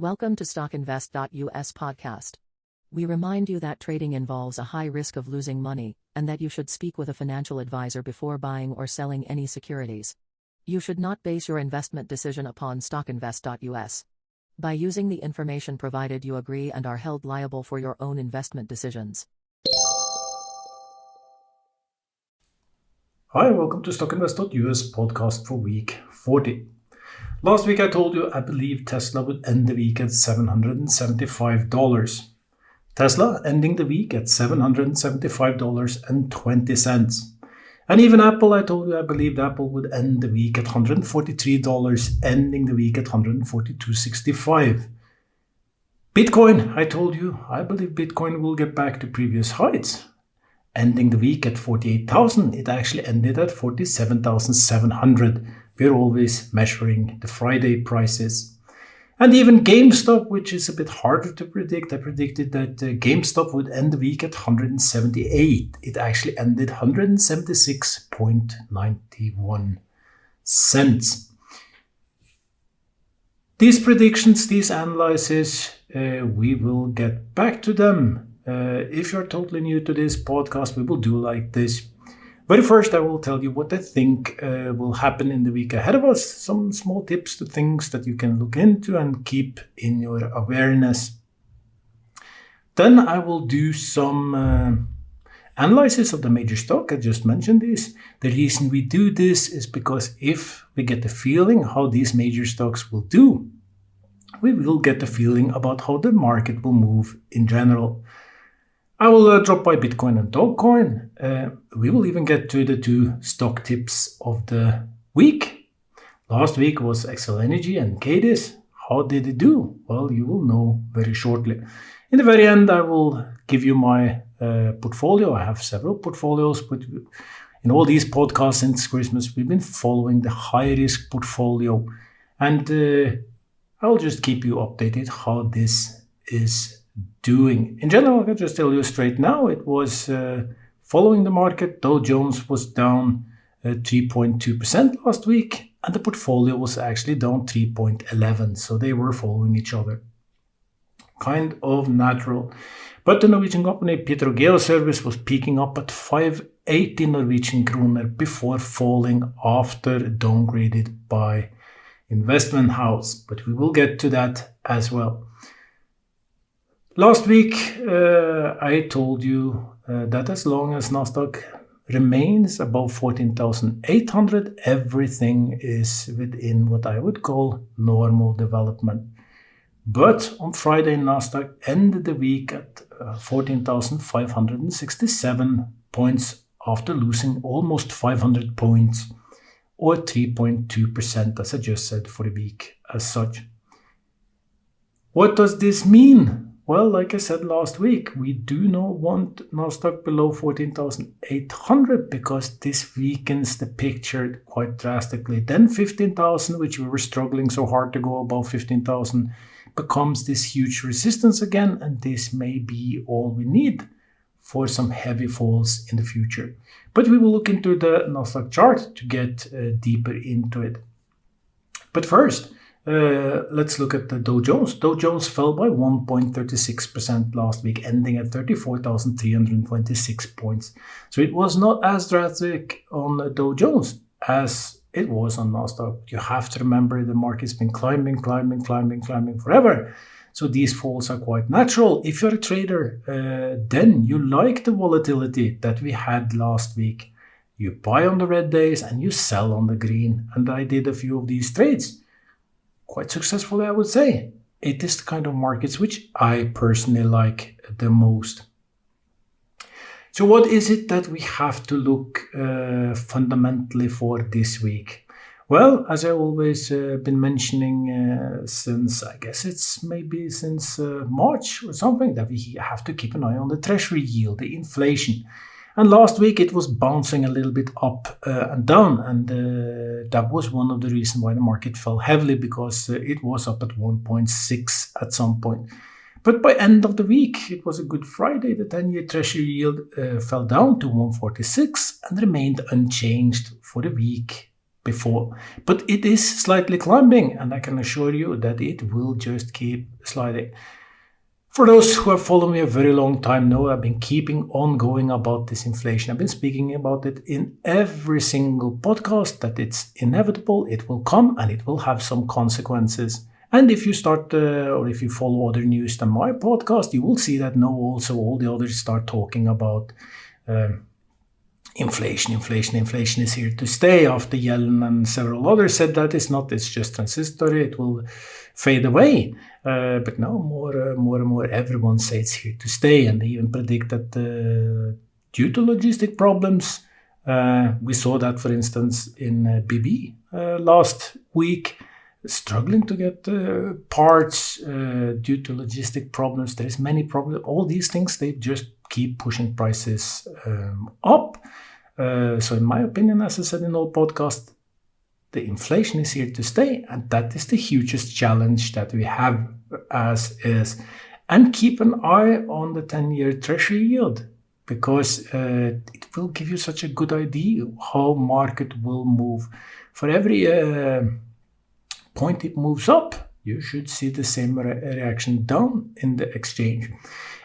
Welcome to StockInvest.us podcast. We remind you that trading involves a high risk of losing money, and that you should speak with a financial advisor before buying or selling any securities. You should not base your investment decision upon StockInvest.us. By using the information provided, you agree and are held liable for your own investment decisions. Hi, welcome to StockInvest.us podcast for week 40. Last week I told you I believe Tesla would end the week at $775. Tesla ending the week at $775.20. And even Apple, I told you I believed Apple would end the week at $143, ending the week at $142.65. Bitcoin, I told you I believe Bitcoin will get back to previous heights. Ending the week at 48,000, it actually ended at 47,700. We're always measuring the Friday prices. And even GameStop, which is a bit harder to predict, I predicted that GameStop would end the week at 178. It actually ended 176.91 cents. These predictions, these analyses, we will get back to them. If you're totally new to this podcast, we will do like this. Very first, I will tell you what I think will happen in the week ahead of us. Some small tips to things that you can look into and keep in your awareness. Then I will do some analysis of the major stock. I just mentioned this. The reason we do this is because if we get the feeling how these major stocks will do, we will get the feeling about how the market will move in general. I will drop by Bitcoin and DogeCoin. We will even get to the two stock tips of the week. Last week was Xcel Energy and Cadis. How did it do? Well, you will know very shortly. In the very end, I will give you my portfolio. I have several portfolios, but in all these podcasts since Christmas, we've been following the high-risk portfolio. And I will just keep you updated how this is doing. In general, I can just tell you straight now, it was following the market. Dow Jones was down 3.2% last week, and the portfolio was actually down 3.11%. So they were following each other. Kind of natural. But the Norwegian company Petro Geoservice was peaking up at 580 Norwegian kroner before falling after downgraded by investment house. But we will get to that as well. Last week, I told you that as long as Nasdaq remains above 14,800, everything is within what I would call normal development. But on Friday, Nasdaq ended the week at 14,567 points after losing almost 500 points, or 3.2%, as I just said, for the week as such. What does this mean? Well, like I said last week, we do not want Nasdaq below 14,800 because this weakens the picture quite drastically. Then 15,000, which we were struggling so hard to go above 15,000, becomes this huge resistance again, and this may be all we need for some heavy falls in the future. But we will look into the Nasdaq chart to get deeper into it. But first, let's look at the Dow Jones. Dow Jones fell by 1.36% last week, ending at 34,326 points. So it was not as drastic on the Dow Jones as it was on Nasdaq. You have to remember the market's been climbing forever. So these falls are quite natural. If you're a trader, then you like the volatility that we had last week. You buy on the red days and you sell on the green. And I did a few of these trades. Quite successfully, I would say. It is the kind of markets which I personally like the most. So what is it that we have to look fundamentally for this week? Well, as I've always been mentioning since, I guess it's maybe since March or something, that we have to keep an eye on the treasury yield, the inflation. And last week it was bouncing a little bit up and down, and that was one of the reasons why the market fell heavily, because it was up at 1.6 at some point. But by end of the week, it was a Good Friday, the 10-year treasury yield fell down to 1.46 and remained unchanged for the week before. But it is slightly climbing, and I can assure you that it will just keep sliding. For those who have followed me a very long time know I've been keeping on going about this inflation. I've been speaking about it in every single podcast, that it's inevitable, it will come, and it will have some consequences. And if you start, or if you follow other news than my podcast, you will see that now also all the others start talking about inflation is here to stay. After Yellen and several others said that it's just transitory, it will fade away. But now more and more everyone says it's here to stay, and they even predict that due to logistic problems, we saw that, for instance, in BB last week, struggling to get parts due to logistic problems. There is many problems. All these things, they just keep pushing prices up. So in my opinion, as I said in all podcasts, the inflation is here to stay, and that is the hugest challenge that we have as is. And keep an eye on the 10-year Treasury yield, because it will give you such a good idea how market will move. For every point it moves up, you should see the same reaction down in the exchange.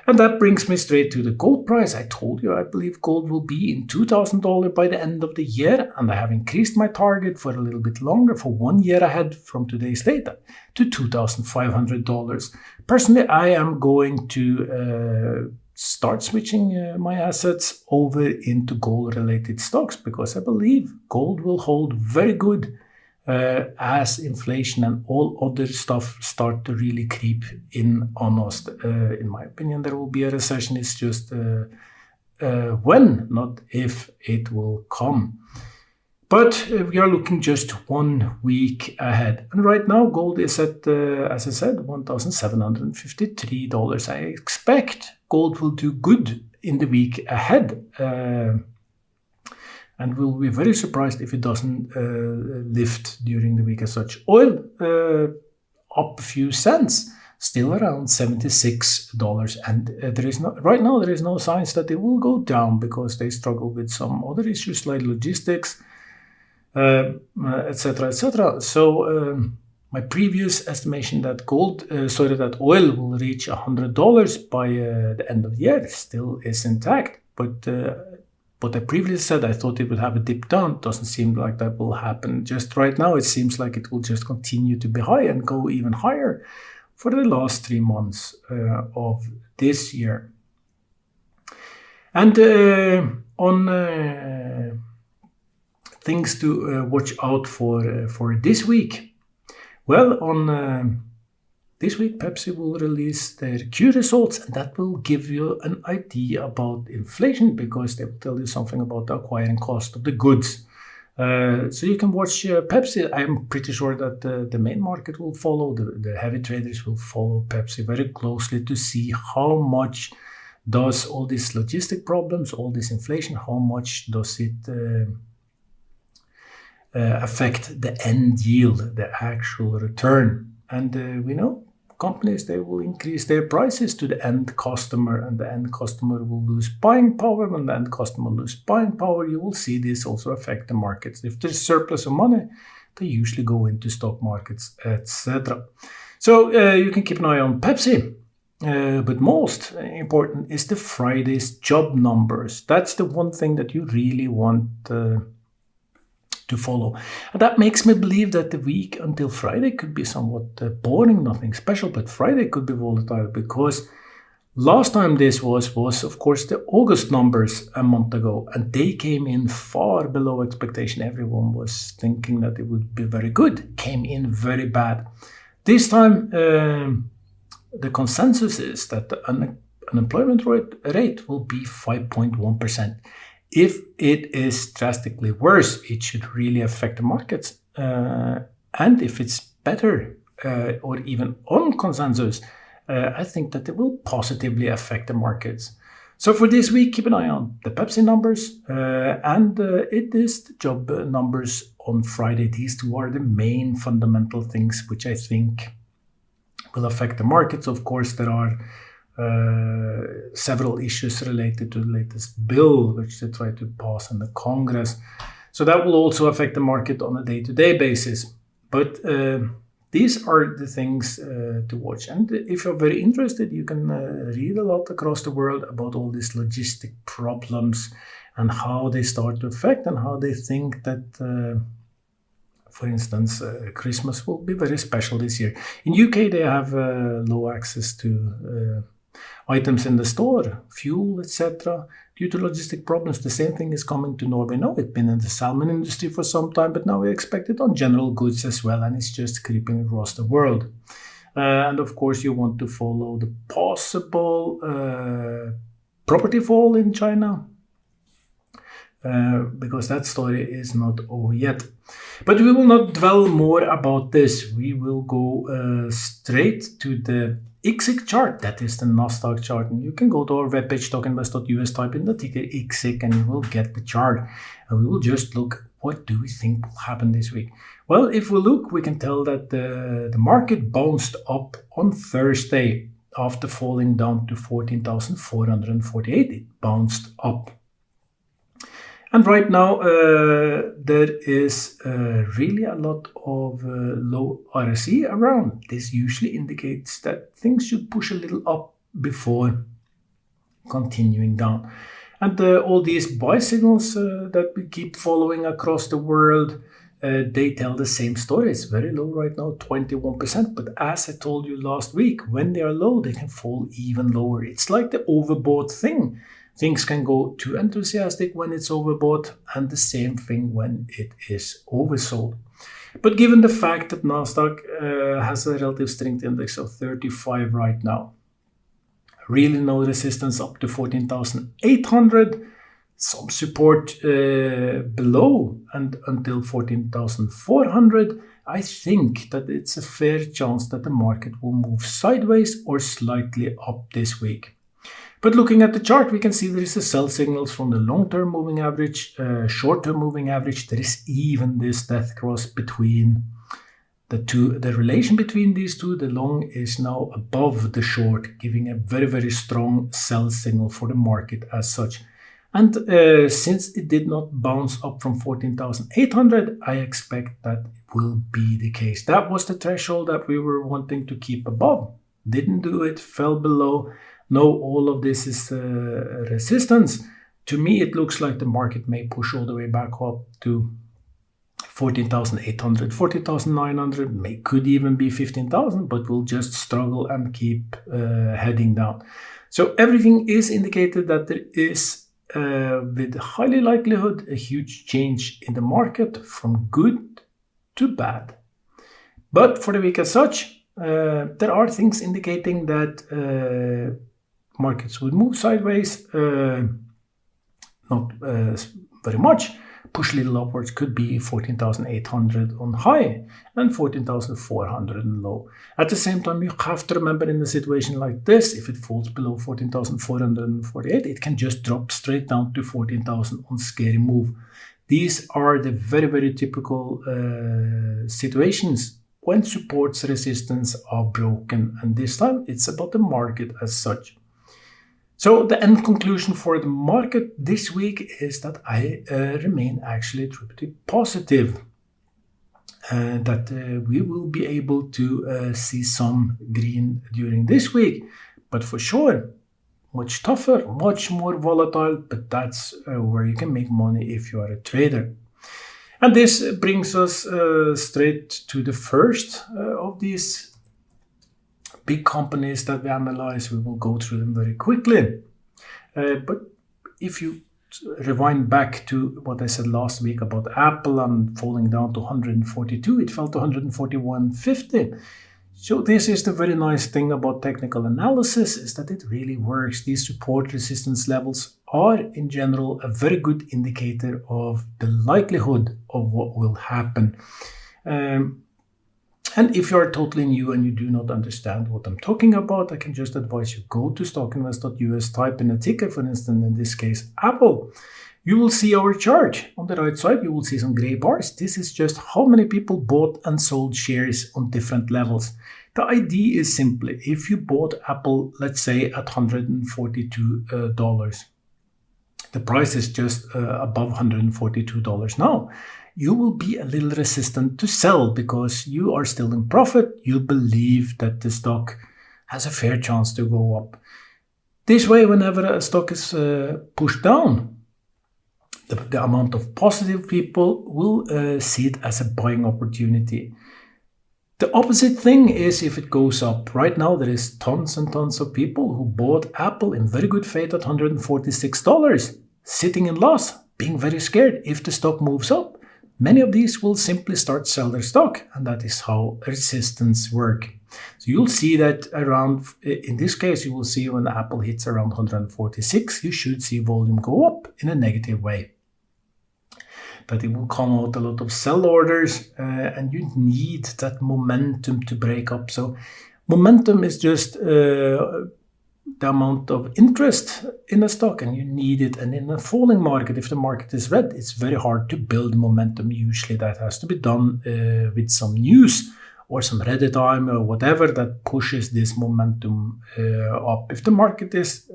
And that brings me straight to the gold price. I told you I believe gold will be in $2,000 by the end of the year, and I have increased my target for a little bit longer, for 1 year ahead from today's data, to $2,500. Personally, I am going to start switching my assets over into gold-related stocks, because I believe gold will hold very good as inflation and all other stuff start to really creep in on us. In my opinion, there will be a recession. It's just when, not if, it will come. But we are looking just 1 week ahead. And right now, gold is at, as I said, $1,753. I expect gold will do good in the week ahead. And we'll be very surprised if it doesn't lift during the week as such. Oil up a few cents, still around $76. And right now there is no signs that it will go down, because they struggle with some other issues like logistics, etc., etc. So my previous estimation that that oil will reach $100 by the end of the year still is intact, but what I previously said, I thought it would have a dip down. Doesn't seem like that will happen. Just right now, it seems like it will just continue to be high and go even higher for the last 3 months of this year. And on things to watch out for this week. Well, on this week, Pepsi will release their Q results, and that will give you an idea about inflation, because they will tell you something about the acquiring cost of the goods. So you can watch Pepsi. I'm pretty sure that the main market will follow, the heavy traders will follow Pepsi very closely to see how much does all these logistic problems, all this inflation, how much does it affect the end yield, the actual return. And we know companies, they will increase their prices to the end customer, and the end customer will lose buying power. When the end customer loses buying power, you will see this also affect the markets. If there's surplus of money, they usually go into stock markets, etc. So you can keep an eye on Pepsi. But most important is the Friday's job numbers. That's the one thing that you really want to follow. And that makes me believe that the week until Friday could be somewhat boring, nothing special, but Friday could be volatile, because last time this was of course the August numbers a month ago, and they came in far below expectation. Everyone was thinking that it would be very good, came in very bad. This time the consensus is that the unemployment rate will be 5.1%. If it is drastically worse, it should really affect the markets. And if it's better or even on consensus, I think that it will positively affect the markets. So for this week, keep an eye on the Pepsi numbers and it is the job numbers on Friday. These two are the main fundamental things which I think will affect the markets. Of course, there are several issues related to the latest bill which they try to pass in the Congress. So that will also affect the market on a day-to-day basis. But these are the things to watch. And if you're very interested, you can read a lot across the world about all these logistic problems and how they start to affect and how they think that, for instance, Christmas will be very special this year. In UK, they have low access to items in the store, fuel, etc., due to logistic problems. The same thing is coming to Norway now. It's been in the salmon industry for some time, but now we expect it on general goods as well, and it's just creeping across the world. And of course, you want to follow the possible property fall in China, because that story is not over yet. But we will not dwell more about this. We will go straight to the Exig chart, that is the Nasdaq chart. And you can go to our webpage, StockInvest.us, type in the ticker Exig, and you will get the chart. And we will just look, what do we think will happen this week? Well, if we look, we can tell that the market bounced up on Thursday after falling down to 14,448. It bounced up. And right now, there is really a lot of low RSI around. This usually indicates that things should push a little up before continuing down. And all these buy signals that we keep following across the world, they tell the same story. It's very low right now, 21%. But as I told you last week, when they are low, they can fall even lower. It's like the overbought thing. Things can go too enthusiastic when it's overbought, and the same thing when it is oversold. But given the fact that Nasdaq has a relative strength index of 35 right now, really no resistance up to 14,800, some support below and until 14,400, I think that it's a fair chance that the market will move sideways or slightly up this week. But looking at the chart, we can see there is a sell signals from the long-term moving average, short-term moving average. There is even this death cross between the two. The relation between these two, the long is now above the short, giving a very, very strong sell signal for the market as such. And since it did not bounce up from 14,800, I expect that will be the case. That was the threshold that we were wanting to keep above. Didn't do it, fell below. No, all of this is resistance. To me, it looks like the market may push all the way back up to 14,800, 14,900, could even be 15,000, but we'll just struggle and keep heading down. So everything is indicated that there is, with highly likelihood, a huge change in the market from good to bad. But for the week as such, there are things indicating that markets would move sideways, not very much. Push a little upwards could be 14,800 on high and 14,400 on low. At the same time, you have to remember in a situation like this, if it falls below 14,448, it can just drop straight down to 14,000 on scary move. These are the very, very typical situations when supports resistance are broken, and this time it's about the market as such. So the end conclusion for the market this week is that I remain actually pretty positive that we will be able to see some green during this week, but for sure much tougher, much more volatile, but that's where you can make money if you are a trader. And this brings us straight to the first of these big companies that we analyze. We will go through them very quickly. But if you rewind back to what I said last week about Apple and falling down to 142, it fell to 141.50. So this is the very nice thing about technical analysis, is that it really works. These support resistance levels are in general a very good indicator of the likelihood of what will happen. And if you are totally new and you do not understand what I'm talking about, I can just advise you go to StockInvest.us, type in a ticker, for instance, in this case, Apple. You will see our chart. On the right side, you will see some gray bars. This is just how many people bought and sold shares on different levels. The idea is simply, if you bought Apple, let's say at $142, the price is just above $142 now, you will be a little resistant to sell because you are still in profit. You believe that the stock has a fair chance to go up. This way, whenever a stock is pushed down, the amount of positive people will see it as a buying opportunity. The opposite thing is if it goes up. Right now, there is tons and tons of people who bought Apple in very good faith at $146, sitting in loss, being very scared if the stock moves up. Many of these will simply start sell their stock, and that is how resistance work. So you'll see that around, in this case, you will see when Apple hits around 146, you should see volume go up in a negative way. That it will come out a lot of sell orders, and you need that momentum to break up. So momentum is just the amount of interest in a stock, and you need it. And in a falling market, if the market is red, it's very hard to build momentum. Usually that has to be done with some news or some Reddit time or whatever that pushes this momentum up. If the market is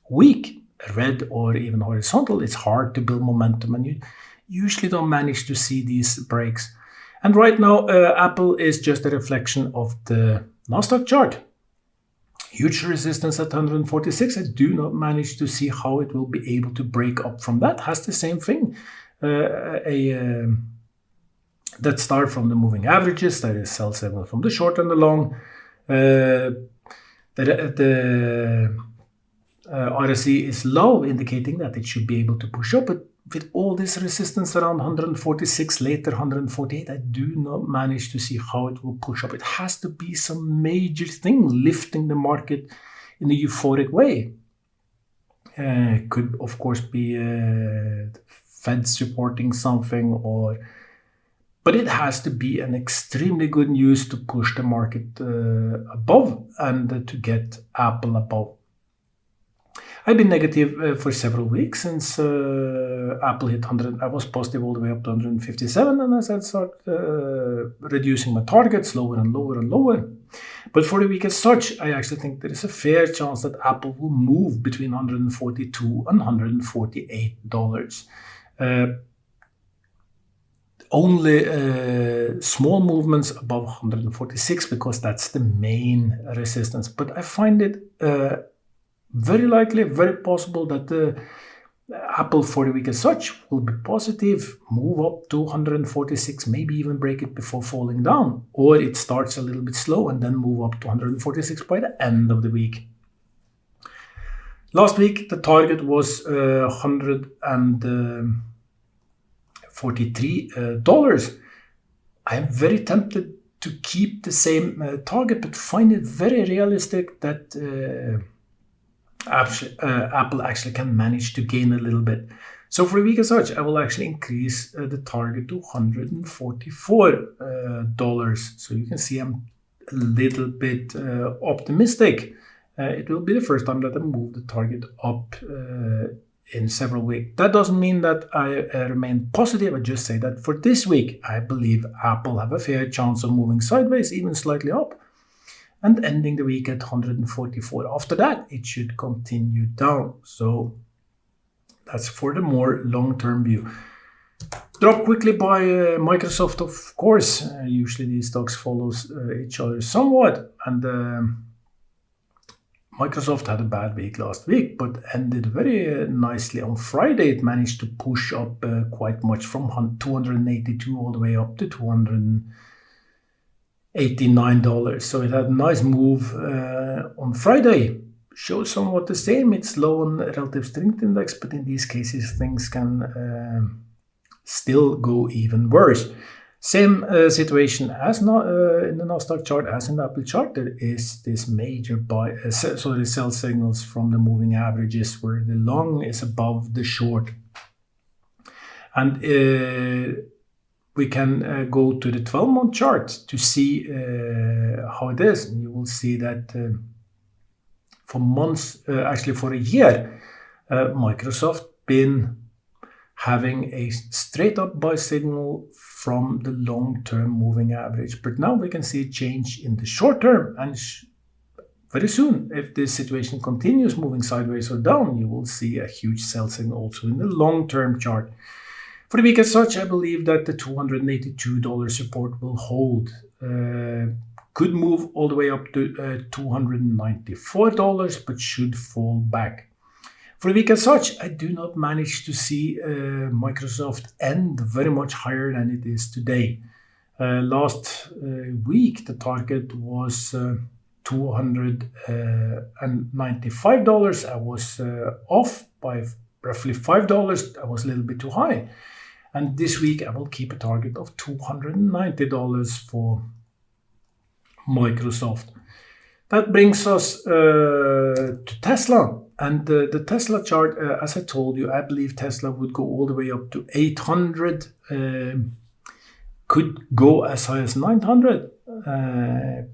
weak, red or even horizontal, it's hard to build momentum, and you usually don't manage to see these breaks. And right now, Apple is just a reflection of the Nasdaq chart. Huge resistance at 146. I do not manage to see how it will be able to break up from that. Has the same thing. That start from the moving averages, that is sell signal from the short and the long. The RSI is low, indicating that it should be able to push up. But with all this resistance around 146, later 148, I do not manage to see how it will push up. It has to be some major thing lifting the market in a euphoric way. Could, of course, be Fed supporting something, but it has to be an extremely good news to push the market above and to get Apple above. I've been negative for several weeks since Apple hit 100. I was positive all the way up to 157, and as I start reducing my targets lower and lower and lower. But for the week as such, I actually think there is a fair chance that Apple will move between $142 and $148. Only small movements above 146 because that's the main resistance. But I find it very likely, very possible that the Apple for the week as such will be positive, move up to 146, maybe even break it before falling down, or it starts a little bit slow and then move up to 146 by the end of the week. Last week, the target was $143. I am very tempted to keep the same target, but find it very realistic that Apple actually can manage to gain a little bit. So for a week as such, I will actually increase the target to $144. So you can see I'm a little bit optimistic. It will be the first time that I move the target up in several weeks. That doesn't mean that I remain positive. I just say that for this week, I believe Apple have a fair chance of moving sideways, even slightly up, and ending the week at 144. After that, it should continue down. So that's for the more long-term view. Drop quickly by Microsoft, of course. Usually these stocks follow each other somewhat. And Microsoft had a bad week last week, but ended very nicely on Friday. It managed to push up quite much from 282 all the way up to $289. So it had a nice move on Friday. Shows somewhat the same. It's low on relative strength index, but in these cases, things can still go even worse. Same situation as in the Nasdaq chart as in the Apple chart. There is this major sell signals from the moving averages where the long is above the short. And we can go to the 12-month chart to see how it is. And you will see that for months, actually for a year, Microsoft been having a straight up buy signal from the long-term moving average. But now we can see a change in the short term, and very soon, if this situation continues moving sideways or down, you will see a huge sell signal also in the long-term chart. For the week as such, I believe that the $282 support will hold. Could move all the way up to $294, but should fall back. For the week as such, I do not manage to see Microsoft end very much higher than it is today. Last week, the target was $295. I was off by roughly $5. I was a little bit too high. And this week, I will keep a target of $290 for Microsoft. That brings us to Tesla. And the Tesla chart, as I told you, I believe Tesla would go all the way up to 800, could go as high as 900,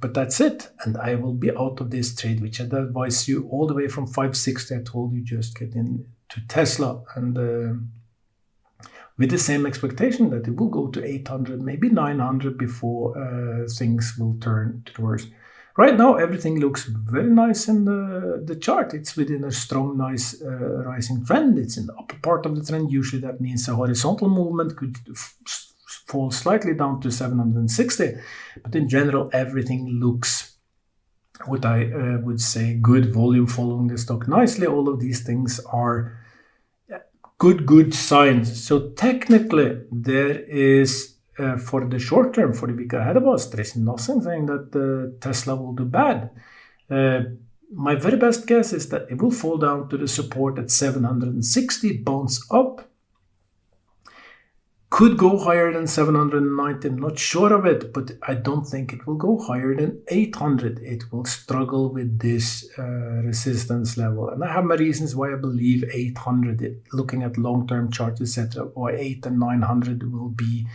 but that's it. And I will be out of this trade, which I'd advise you all the way from 560. I told you just get into Tesla, and with the same expectation that it will go to 800, maybe 900 before things will turn to the worst. Right now, everything looks very nice in the chart. It's within a strong, nice rising trend. It's in the upper part of the trend. Usually that means a horizontal movement could fall slightly down to 760. But in general, everything looks, what I would say, good. Volume following the stock nicely. All of these things are good signs. So technically, there is, for the short term, for the week ahead of us, there is nothing saying that Tesla will do bad. My very best guess is that it will fall down to the support at 760, bounce up. Could go higher than 790, I'm not sure of it, but I don't think it will go higher than 800. It will struggle with this resistance level. And I have my reasons why I believe 800, looking at long-term charts, etc., or 8 and 900 will be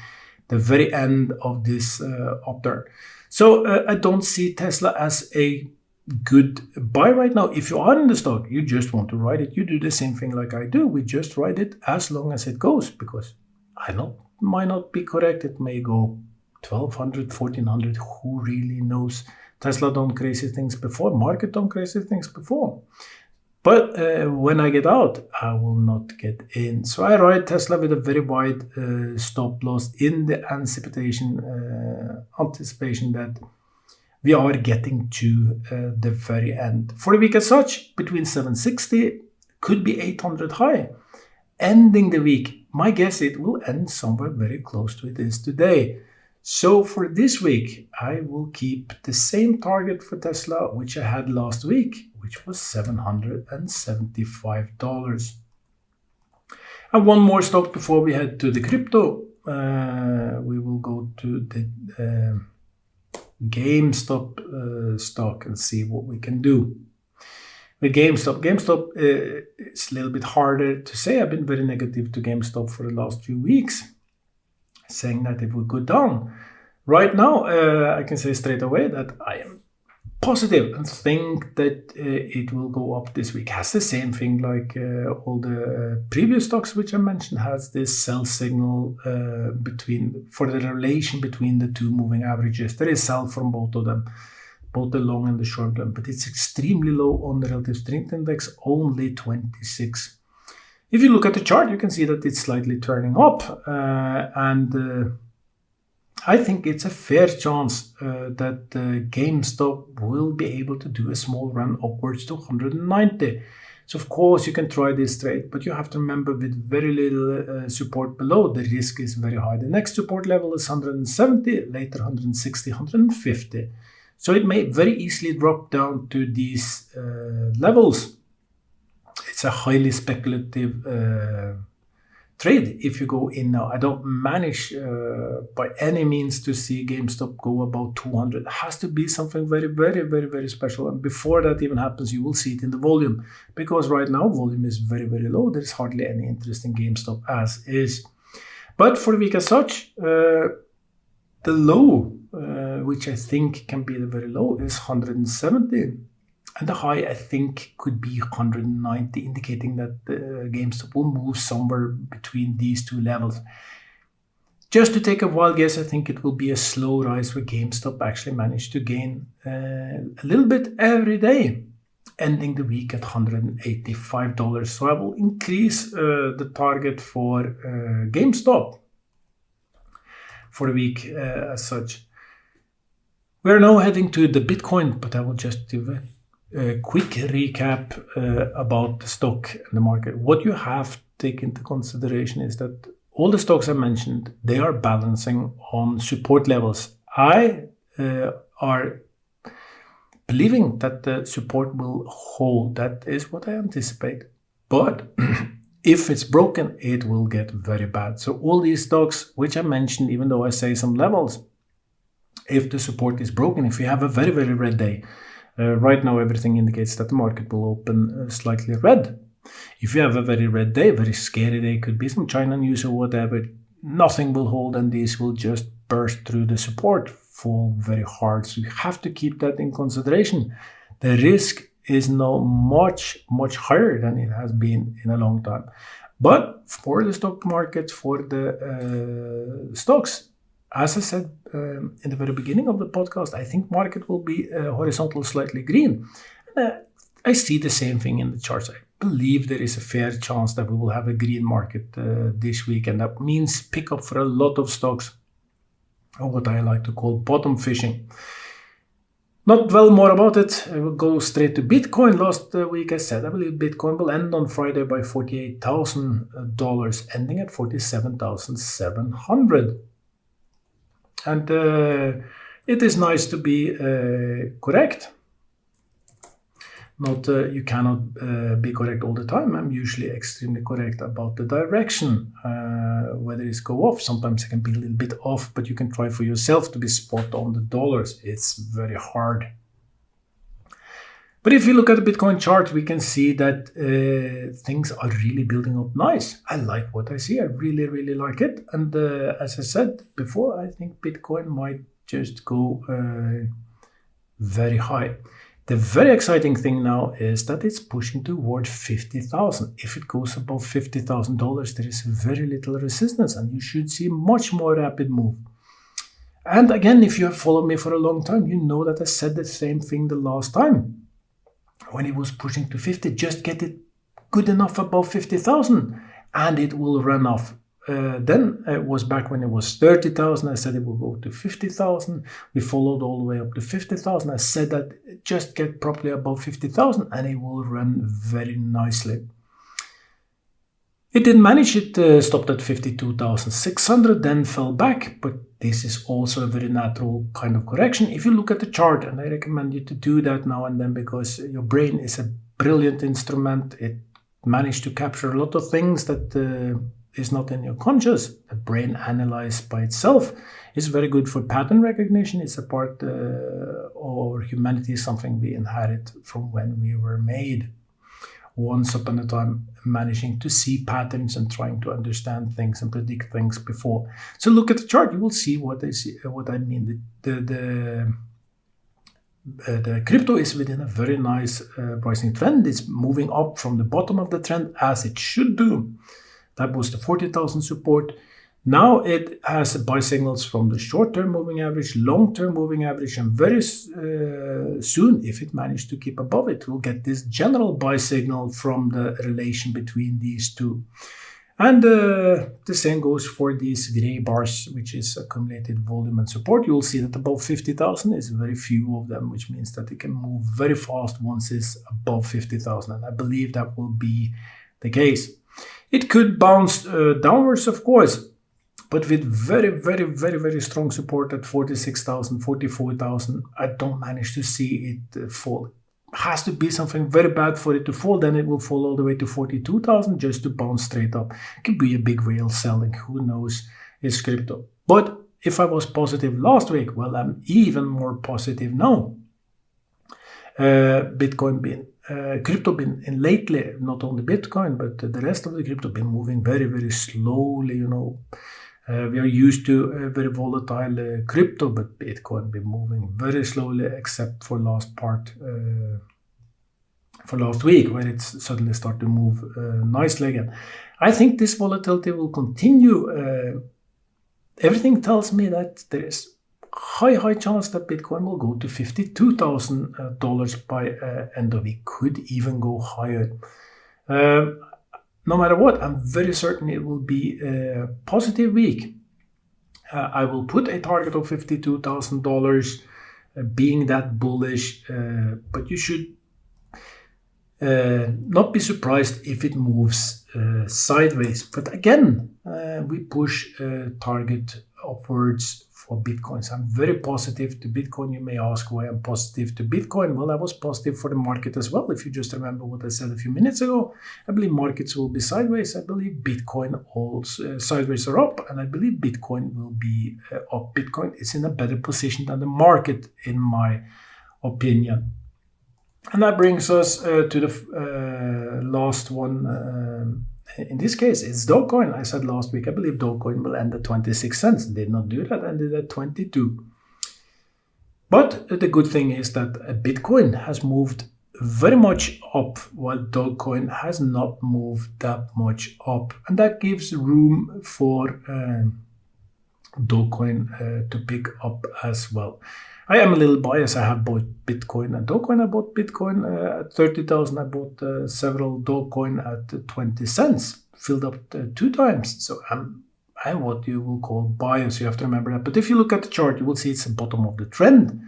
the very end of this upturn. So I don't see Tesla as a good buy right now. If you are in the stock, you just want to ride it. You do the same thing like I do. We just ride it as long as it goes, because I know it might not be correct. It may go 1200, 1400. Who really knows? Tesla done crazy things before. Market done crazy things before. But when I get out, I will not get in. So I ride Tesla with a very wide stop loss in the anticipation that we are getting to the very end. For the week as such, between 760, could be 800 high. Ending the week, my guess it will end somewhere very close to it is today. So for this week, I will keep the same target for Tesla, which I had last week, which was $775. And one more stock before we head to the crypto. We will go to the GameStop stock and see what we can do. With GameStop is a little bit harder to say. I've been very negative to GameStop for the last few weeks, saying that it would go down. Right now, I can say straight away that I am positive and think that it will go up this week. Has the same thing like all the previous stocks which I mentioned, has this sell signal for the relation between the two moving averages. There is sell from both of them, both the long and the short run, but it's extremely low on the relative strength index, only 26. If you look at the chart, you can see that it's slightly turning up, and I think it's a fair chance that GameStop will be able to do a small run upwards to 190. So of course you can try this trade, but you have to remember with very little support below, the risk is very high. The next support level is 170, later 160, 150. So it may very easily drop down to these levels. It's a highly speculative trade if you go in now. I don't manage by any means to see GameStop go about 200. It has to be something very, very, very, very special. And before that even happens, you will see it in the volume. Because right now, volume is very, very low. There's hardly any interest in GameStop as is. But for the week as such, the low, which I think can be the very low, is 170. And the high, I think, could be 190, indicating that GameStop will move somewhere between these two levels. Just to take a wild guess, I think it will be a slow rise where GameStop actually managed to gain a little bit every day, ending the week at $185. So I will increase the target for GameStop for the week as such. We are now heading to the Bitcoin, but I will just give a quick recap about the stock and the market. What you have to take into consideration is that all the stocks I mentioned, they are balancing on support levels. I are believing that the support will hold. That is what I anticipate. But if it's broken, it will get very bad. So all these stocks, which I mentioned, even though I say some levels, if the support is broken, if you have a very, very red day, right now everything indicates that the market will open slightly red. If you have a very red day, very scary day, could be some China news or whatever, nothing will hold and these will just burst through the support, fall very hard. So you have to keep that in consideration. The risk is now much, much higher than it has been in a long time. But for the stock market, for the stocks, as I said in the very beginning of the podcast, I think market will be horizontal, slightly green. I see the same thing in the charts. I believe there is a fair chance that we will have a green market this week, and that means pick up for a lot of stocks, or what I like to call bottom fishing. Not well more about it. I will go straight to Bitcoin. Last week I said I believe Bitcoin will end on Friday by $48,000, ending at $47,700. And it is nice to be correct. Not you cannot be correct all the time. I'm usually extremely correct about the direction, whether it's go off. Sometimes it can be a little bit off, but you can try for yourself to be spot on the dollars. It's very hard. But if you look at the Bitcoin chart, we can see that things are really building up nice. I like what I see. I really, really like it. And as I said before, I think Bitcoin might just go very high. The very exciting thing now is that it's pushing toward 50,000. If it goes above $50,000, there is very little resistance and you should see much more rapid move. And again, if you have followed me for a long time, you know that I said the same thing the last time. When it was pushing to 50, just get it good enough above 50,000 and it will run off. Then it was back when it was 30,000. I said it will go to 50,000. We followed all the way up to 50,000. I said that just get properly above 50,000 and it will run very nicely. It didn't manage. It stopped at 52,600, then fell back. But this is also a very natural kind of correction. If you look at the chart, and I recommend you to do that now and then because your brain is a brilliant instrument. It managed to capture a lot of things that is not in your conscious. The brain analyzed by itself is very good for pattern recognition. It's a part of humanity, something we inherit from when we were made. Once upon a time, managing to see patterns and trying to understand things and predict things before. So look at the chart, you will see what I mean. The crypto is within a very nice pricing trend. It's moving up from the bottom of the trend as it should do. That was the 40,000 support. Now it has buy signals from the short-term moving average, long-term moving average, and very soon, if it managed to keep above it, we'll get this general buy signal from the relation between these two. And the same goes for these gray bars, which is accumulated volume and support. You'll see that above 50,000 is very few of them, which means that it can move very fast once it's above 50,000. And I believe that will be the case. It could bounce downwards, of course, but with very, very, very, very strong support at 46,000, 44,000, I don't manage to see it fall. It has to be something very bad for it to fall, then it will fall all the way to 42,000 just to bounce straight up. It could be a big whale selling, who knows, it's crypto. But if I was positive last week, well, I'm even more positive now. Bitcoin been, crypto been, and lately, not only Bitcoin, but the rest of the crypto been moving very, very slowly, you know. We are used to very volatile crypto, but Bitcoin been moving very slowly, except for last week, where it suddenly started to move nicely again. I think this volatility will continue everything tells me that there is high chance that Bitcoin will go to $52,000 by end of week. Could even go higher. No matter what, I'm very certain it will be a positive week. I will put a target of $52,000, being that bullish, but you should not be surprised if it moves sideways. But again, we push target upwards for Bitcoin. So I'm very positive to Bitcoin. You may ask why I'm positive to Bitcoin. Well, I was positive for the market as well. If you just remember what I said a few minutes ago, I believe markets will be sideways. I believe Bitcoin also sideways or up, and I believe Bitcoin will be up. Bitcoin is in a better position than the market, in my opinion. And that brings us to the last one. In this case, it's DogeCoin. I said last week, I believe DogeCoin will end at 26 cents. Did not do that, ended at 22. But the good thing is that Bitcoin has moved very much up, while DogeCoin has not moved that much up. And that gives room for DogeCoin to pick up as well. I am a little biased. I have bought Bitcoin and DogeCoin. I bought Bitcoin at 30,000. I bought several DogeCoin at 20 cents. Filled up 2 times. So I'm what you will call biased. You have to remember that. But if you look at the chart, you will see it's the bottom of the trend.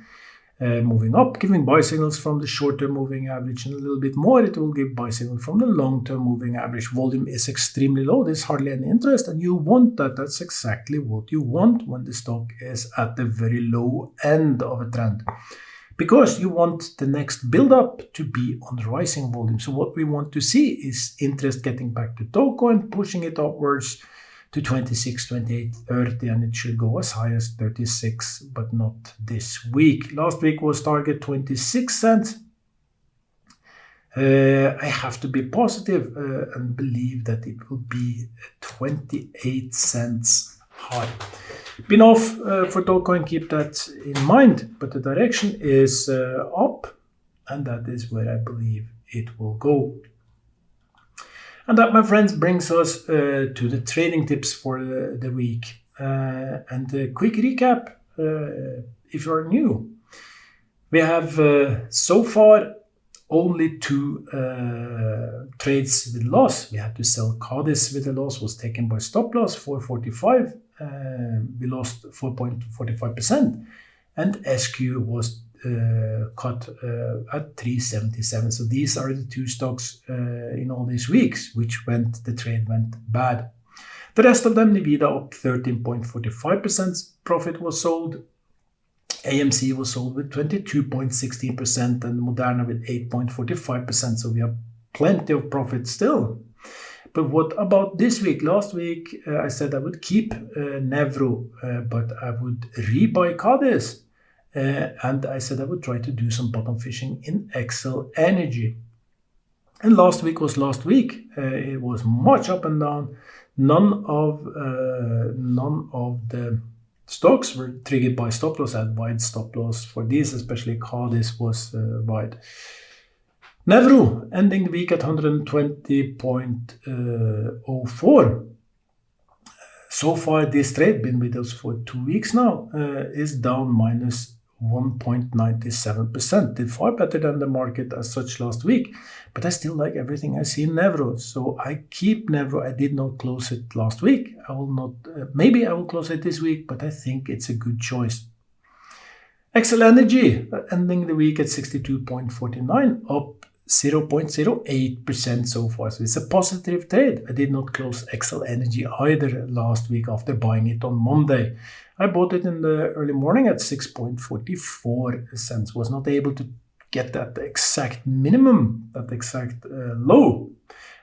Moving up, giving buy signals from the short-term moving average, and a little bit more, it will give buy signal from the long-term moving average. Volume is extremely low. There's hardly any interest, and you want that. That's exactly what you want when the stock is at the very low end of a trend, because you want the next build-up to be on the rising volume. So what we want to see is interest getting back to DogeCoin, pushing it upwards to 26, 28, 30, and it should go as high as 36, but not this week. Last week was target 26 cents. I have to be positive and believe that it will be 28 cents high. Been off for DogeCoin, keep that in mind, but the direction is up, and that is where I believe it will go. And that, my friends, brings us to the trading tips for the week. And a quick recap, if you're new. We have so far only 2 trades with loss. We had to sell Cadiz with a loss, was taken by stop loss, 445. We lost 4.45%. And SQ was cut at 377. So these are the 2 stocks in all these weeks the trade went bad. The rest of them, Nvidia up 13.45%, profit was sold. AMC was sold with 22.16% and Moderna with 8.45%. So we have plenty of profit still. But what about this week? Last week I said I would keep Nevro, but I would rebuy Cadiz. And I said I would try to do some bottom fishing in Excel Energy. And last week was last week. It was much up and down. None of the stocks were triggered by stop loss. I had wide stop loss for these, especially Cadiz was wide. Nevro ending the week at 120.04. So far, this trade, been with us for 2 weeks now, is down minus 1.97%. Did far better than the market as such last week, but I still like everything I see in Nevro. So I keep Nevro. I did not close it last week. I will not, maybe I will close it this week, but I think it's a good choice. Excel Energy ending the week at 62.49, up 0.08% so far. So it's a positive trade. I did not close Excel Energy either last week after buying it on Monday. I bought it in the early morning at 6.44 cents. Was not able to get that exact minimum, that exact low,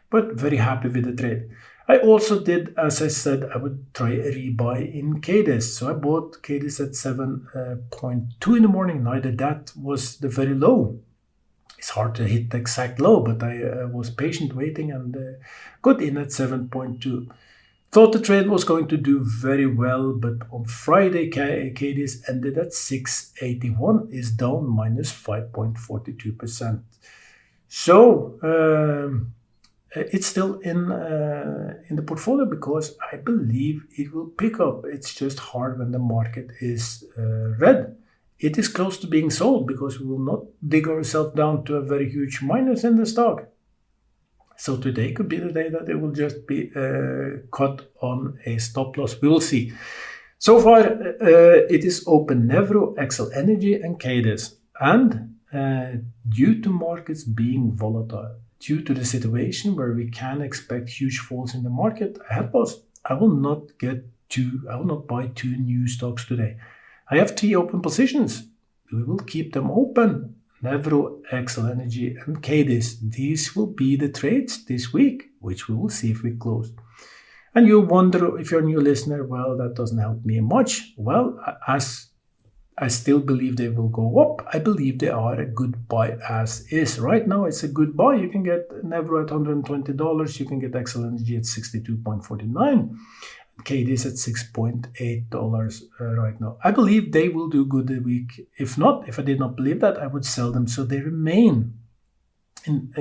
but very happy with the trade. I also did, as I said, I would try a rebuy in Cadiz. So I bought Cadiz at 7.2 in the morning. Neither that was the very low. It's hard to hit the exact low, but I was patient waiting and got in at 7.2. Thought the trade was going to do very well, but on Friday, Cadiz ended at 681, is down minus 5.42%. So it's still in the portfolio because I believe it will pick up. It's just hard when the market is red. It is close to being sold because we will not dig ourselves down to a very huge minus in the stock. So today could be the day that it will just be cut on a stop loss. We will see. So far, it is open Nevro, Excel Energy, and Cadis. And due to markets being volatile, due to the situation where we can expect huge falls in the market ahead of us, I will not buy 2 new stocks today. I have 3 open positions. We will keep them open. Nevro, Excel Energy, and Cadis. These will be the trades this week, which we will see if we close. And you wonder, if you're a new listener, well, that doesn't help me much. Well, as I still believe they will go up, I believe they are a good buy as is. Right now, it's a good buy. You can get Nevro at $120. You can get Excel Energy at $62.49. Cadis at $6.8 right now. I believe they will do good the week. If I did not believe that, I would sell them. So they remain in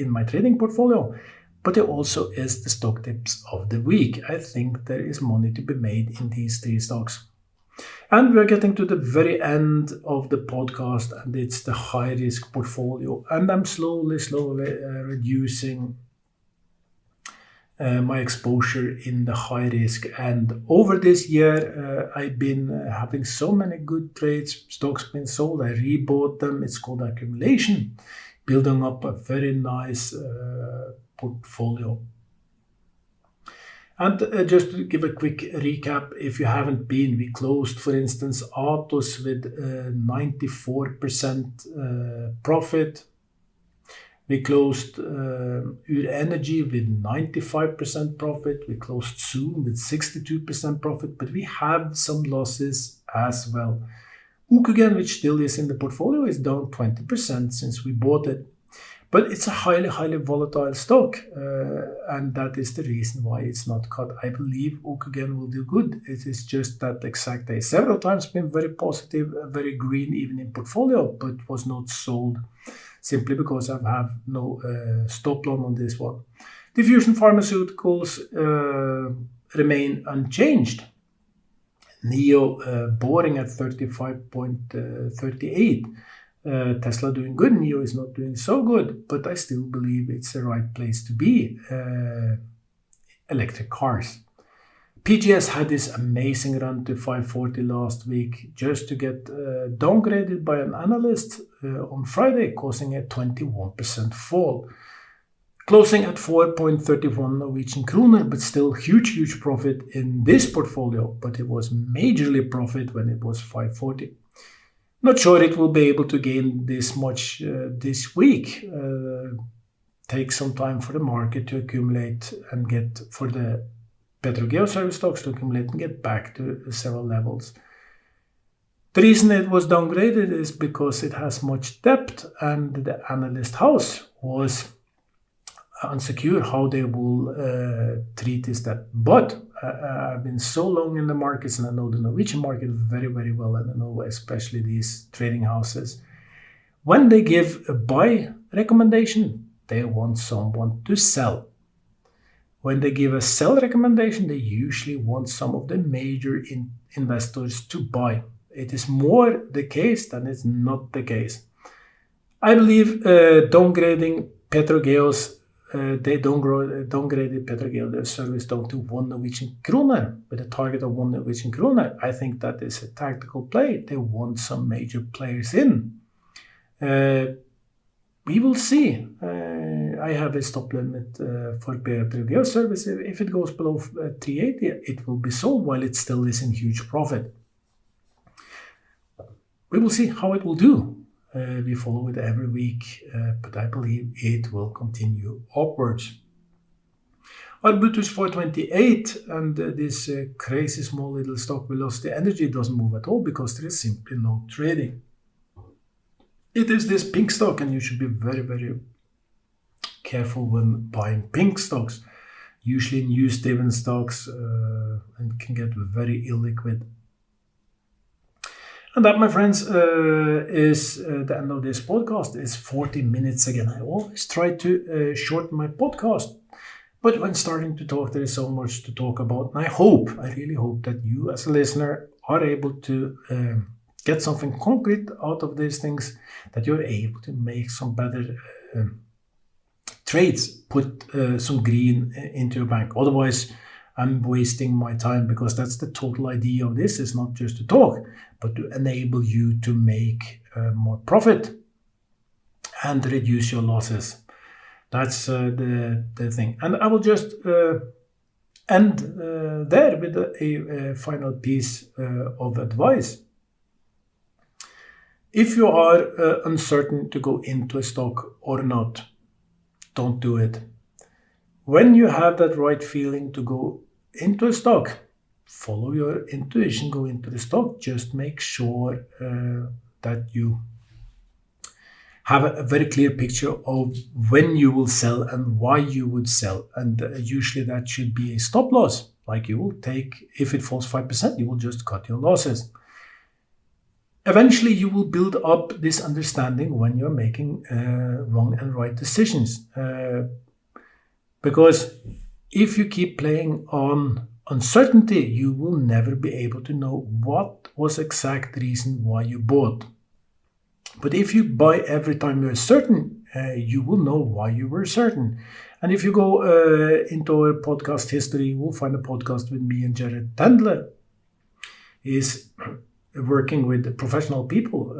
my trading portfolio. But it also is the stock tips of the week. I think there is money to be made in these 3 stocks. And we're getting to the very end of the podcast, and it's the high risk portfolio. And I'm slowly reducing my exposure in the high risk. And over this year, I've been having so many good trades. Stocks been sold. I rebought them. It's called accumulation, building up a very nice portfolio. And just to give a quick recap, if you haven't been, we closed, for instance, Atos with 94% profit. We closed UAB Exigam with 95% profit. We closed Zoom with 62% profit, but we have some losses as well. UAB, which still is in the portfolio, is down 20% since we bought it. But it's a highly volatile stock, and that is the reason why it's not cut. I believe UAB will do good. It is just that exact day. Several times been very positive, very green even in portfolio, but was not sold simply because I have no stop loss on this one. Diffusion Pharmaceuticals remain unchanged. NEO boring at 35.38. Tesla doing good, NEO is not doing so good, but I still believe it's the right place to be. Electric cars. PGS had this amazing run to 540 last week just to get downgraded by an analyst on Friday, causing a 21% fall. Closing at 4.31 Norwegian kroner, but still huge profit in this portfolio, but it was majorly profit when it was 540. Not sure it will be able to gain this much this week. Take some time for the market to accumulate and get for the Petrogeo service stocks to accumulate and get back to several levels. The reason it was downgraded is because it has much debt, and the analyst house was unsecure how they will treat this debt. But I've been so long in the markets, and I know the Norwegian market very well, and I know especially these trading houses. When they give a buy recommendation, they want someone to sell. When they give a sell recommendation, they usually want some of the major investors to buy. It is more the case than it's not the case. I believe downgrading Petrogeo's, they downgraded Petrogeo, their service down to 1 Norwegian kroner with a target of 1 Norwegian kroner. I think that is a tactical play. They want some major players in. We will see. I have a stop limit for Petrogeo service. If it goes below 380, it will be sold while it still is in huge profit. We will see how it will do. We follow it every week, but I believe it will continue upwards. Arbutus 428 and this crazy small little stock Velocity Energy doesn't move at all because there is simply no trading. It is this pink stock, and you should be very careful when buying pink stocks. Usually news-driven stocks and can get very illiquid. And that, my friends, is the end of this podcast. It's 40 minutes again. I always try to shorten my podcast. But when starting to talk, there is so much to talk about. And I really hope that you as a listener are able to get something concrete out of these things, that you're able to make some better trades, put some green into your bank. Otherwise, I'm wasting my time, because that's the total idea of this. Is not just to talk, but to enable you to make more profit and reduce your losses. That's the thing. And I will just end there with a final piece of advice. If you are uncertain to go into a stock or not, don't do it. When you have that right feeling to go into a stock, follow your intuition, go into the stock. Just make sure that you have a very clear picture of when you will sell and why you would sell. And usually that should be a stop loss. Like you will take, if it falls 5%, you will just cut your losses. Eventually, you will build up this understanding when you're making wrong and right decisions. Because if you keep playing on uncertainty, you will never be able to know what was the exact reason why you bought. But if you buy every time you're certain, you will know why you were certain. And if you go into our podcast history, you will find a podcast with me and Jared Tendler. Is working with professional people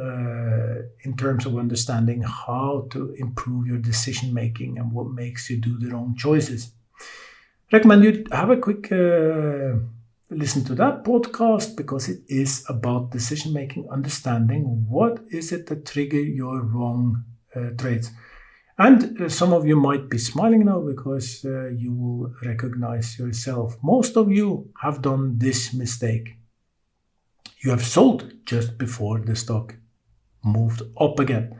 in terms of understanding how to improve your decision making and what makes you do the wrong choices. Recommend you have a quick listen to that podcast, because it is about decision making, understanding what is it that trigger your wrong trades. And some of you might be smiling now, because you will recognize yourself. Most of you have done this mistake. You have sold just before the stock moved up again.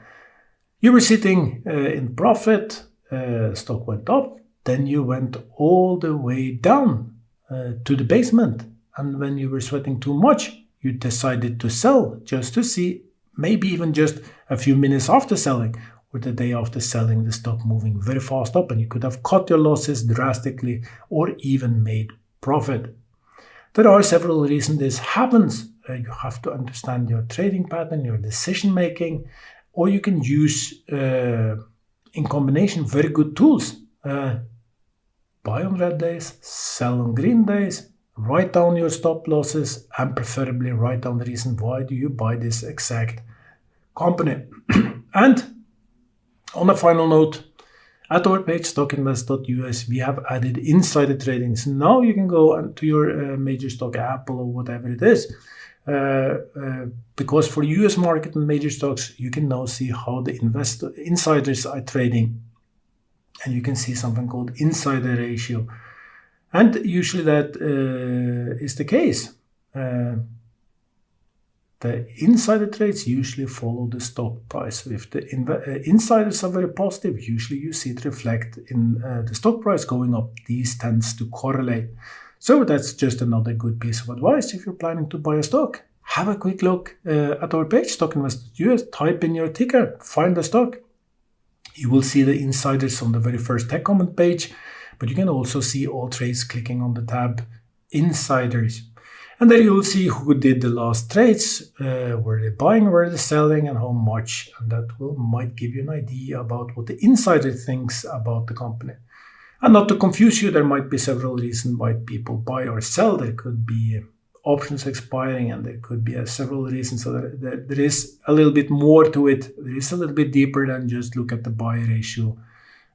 You were sitting in profit, stock went up, then you went all the way down to the basement. And when you were sweating too much, you decided to sell just to see, maybe even just a few minutes after selling or the day after selling, the stock moving very fast up, and you could have cut your losses drastically or even made profit. There are several reasons this happens. You have to understand your trading pattern, your decision making, or you can use, in combination, very good tools. Buy on red days, sell on green days, write down your stop losses, and preferably write down the reason why do you buy this exact company. And on a final note, at our page, StockInvest.us, we have added insider trading. So now you can go to your major stock, Apple or whatever it is. Because for US market and major stocks, you can now see how the insiders are trading. And you can see something called insider ratio. And usually that is the case. The insider trades usually follow the stock price. If the insiders are very positive, usually you see it reflect in the stock price going up. These tends to correlate. So that's just another good piece of advice if you're planning to buy a stock. Have a quick look at our page, StockInvest.us. Type in your ticker, find the stock. You will see the insiders on the very first tech comment page, but you can also see all trades clicking on the tab Insiders. And there you will see who did the last trades, were they buying, were they selling, and how much. And that might give you an idea about what the insider thinks about the company. And not to confuse you, there might be several reasons why people buy or sell. There could be options expiring, and there could be several reasons. So there is a little bit more to it. There is a little bit deeper than just look at the buy ratio,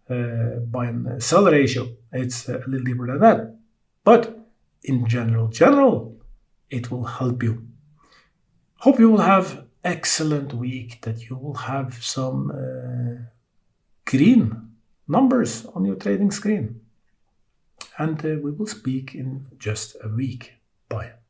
buy and sell ratio. It's a little deeper than that. But in general, it will help you. Hope you will have excellent week, that you will have some green numbers on your trading screen. And we will speak in just a week. Bye.